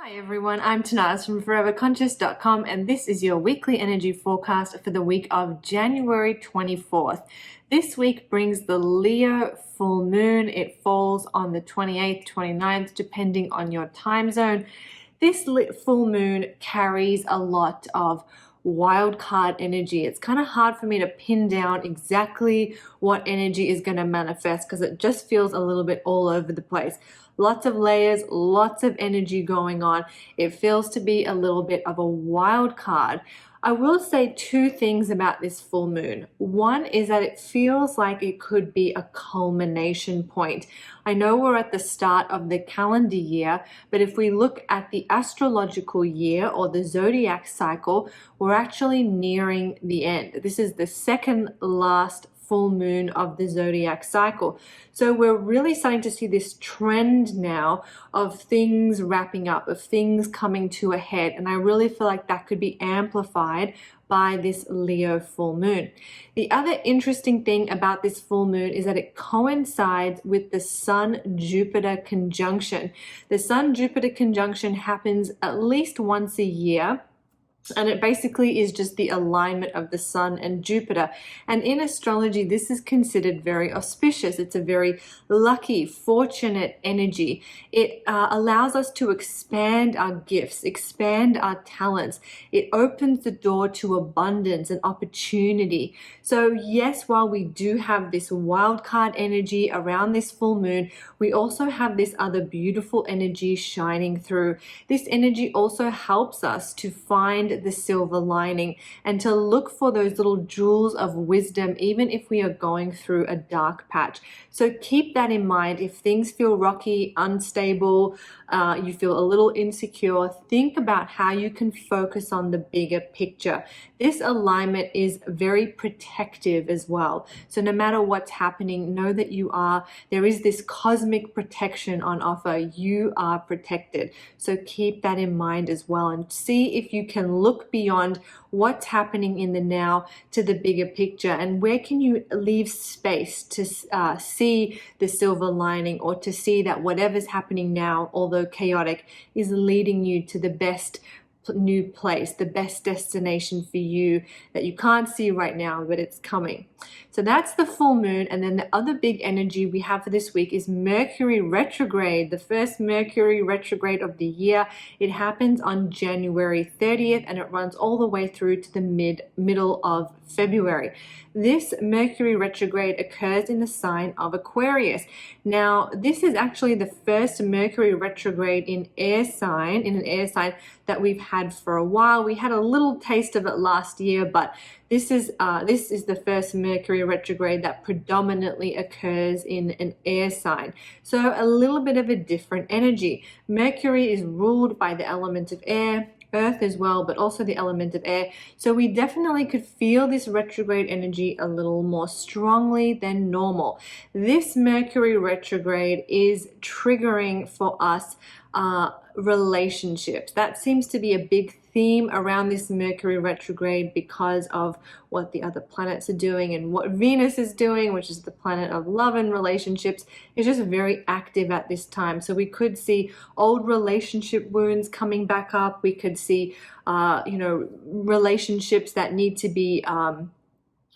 Hi everyone, I'm Tanaz from foreverconscious.com and this is your weekly energy forecast for the week of January 24th. This week brings the Leo full moon. It falls on the 28th, 29th, depending on your time zone. This full moon carries a lot of wild card energy. It's kind of hard for me to pin down exactly what energy is going to manifest because it just feels a little bit all over the place. Lots of layers, lots of energy going on. It feels to be a little bit of a wild card. I will say two things about this full moon. One is that it feels like it could be a culmination point. I know we're at the start of the calendar year, but if we look at the astrological year or the zodiac cycle, we're actually nearing the end. This is the second last full moon of the zodiac cycle. So we're really starting to see this trend now of things wrapping up, of things coming to a head. And I really feel like that could be amplified by this Leo full moon. The other interesting thing about this full moon is that it coincides with the Sun-Jupiter conjunction. The Sun-Jupiter conjunction happens at least once a year. And it basically is just the alignment of the Sun and Jupiter. And in astrology, this is considered very auspicious. It's a very lucky, fortunate energy. It allows us to expand our gifts, expand our talents. It opens the door to abundance and opportunity. So yes, while we do have this wild card energy around this full moon, we also have this other beautiful energy shining through. This energy also helps us to find the silver lining and to look for those little jewels of wisdom, even if we are going through a dark patch. So keep that in mind. If things feel rocky, unstable, you feel a little insecure, think about how you can focus on the bigger picture. This alignment is very protective as well. So no matter what's happening, know that there is this cosmic protection on offer. You are protected. So keep that in mind as well and see if you can look beyond what's happening in the now to the bigger picture, and where can you leave space to see the silver lining, or to see that whatever's happening now, although chaotic, is leading you to the best new place, the best destination for you that you can't see right now, but it's coming. So that's the full moon. And then the other big energy we have for this week is Mercury retrograde, the first Mercury retrograde of the year. It happens on January 30th and it runs all the way through to the middle of February. This Mercury retrograde occurs in the sign of Aquarius. Now, this is actually the first Mercury retrograde in an air sign that we've had for a while. We had a little taste of it last year, but this is the first Mercury retrograde that predominantly occurs in an air sign. So a little bit of a different energy. Mercury is ruled by the element of air, Earth as well, but also the element of air. So we definitely could feel this retrograde energy a little more strongly than normal. This Mercury retrograde is triggering for us relationships. That seems to be a big theme around this Mercury retrograde because of what the other planets are doing, and what Venus is doing, which is the planet of love and relationships, is just very active at this time. So we could see old relationship wounds coming back up. We could see relationships that need to be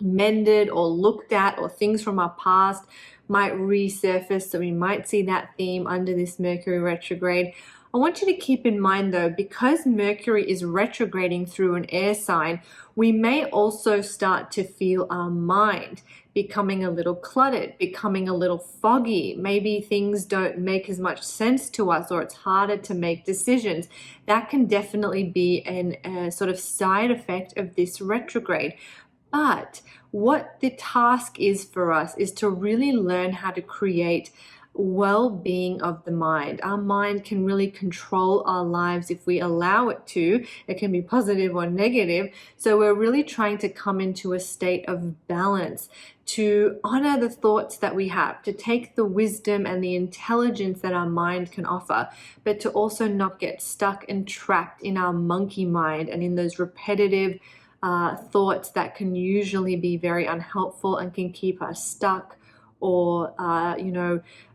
mended or looked at, or things from our past might resurface. So we might see that theme under this Mercury retrograde. I want you to keep in mind though, because Mercury is retrograding through an air sign, we may also start to feel our mind becoming a little cluttered, becoming a little foggy. Maybe things don't make as much sense to us, or it's harder to make decisions. That can definitely be a sort of side effect of this retrograde. But what the task is for us is to really learn how to create well-being of the mind. Our mind can really control our lives if we allow it to. It can be positive or negative. So we're really trying to come into a state of balance, to honor the thoughts that we have, to take the wisdom and the intelligence that our mind can offer, but to also not get stuck and trapped in our monkey mind and in those repetitive thoughts that can usually be very unhelpful and can keep us stuck, or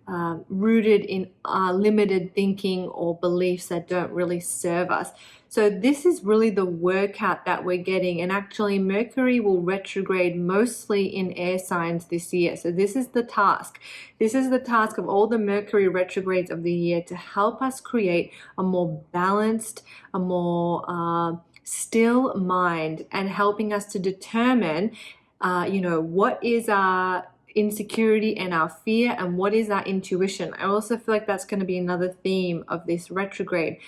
rooted in limited thinking or beliefs that don't really serve us. So this is really the workout that we're getting. And actually, Mercury will retrograde mostly in air signs this year. So this is the task. This is the task of all the Mercury retrogrades of the year, to help us create a more balanced, a more still mind, and helping us to determine, what is our insecurity and our fear, and what is our intuition. I also feel like that's going to be another theme of this retrograde.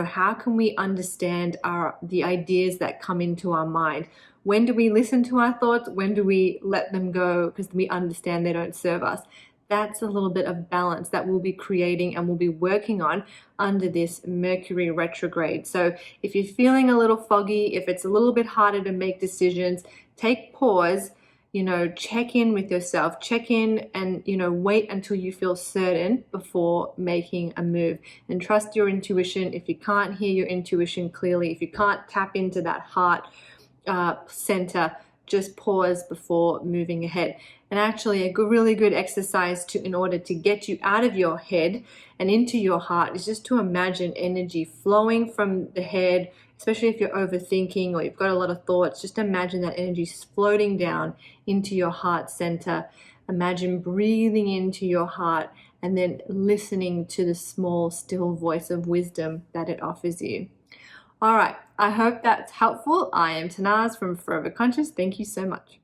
How can we understand the ideas that come into our mind? When do we listen to our thoughts? When do we let them go because we understand they don't serve us? That's a little bit of balance that we'll be creating and we'll be working on under this Mercury retrograde. So if you're feeling a little foggy, if it's a little bit harder to make decisions, take pause, check in with yourself, check in and, wait until you feel certain before making a move, and trust your intuition. If you can't hear your intuition clearly, if you can't tap into that heart center, just pause before moving ahead. And actually, a really good exercise in order to get you out of your head and into your heart is just to imagine energy flowing from the head, especially if you're overthinking or you've got a lot of thoughts. Just imagine that energy floating down into your heart center. Imagine breathing into your heart and then listening to the small, still voice of wisdom that it offers you. All right, I hope that's helpful. I am Tanaz from Forever Conscious. Thank you so much.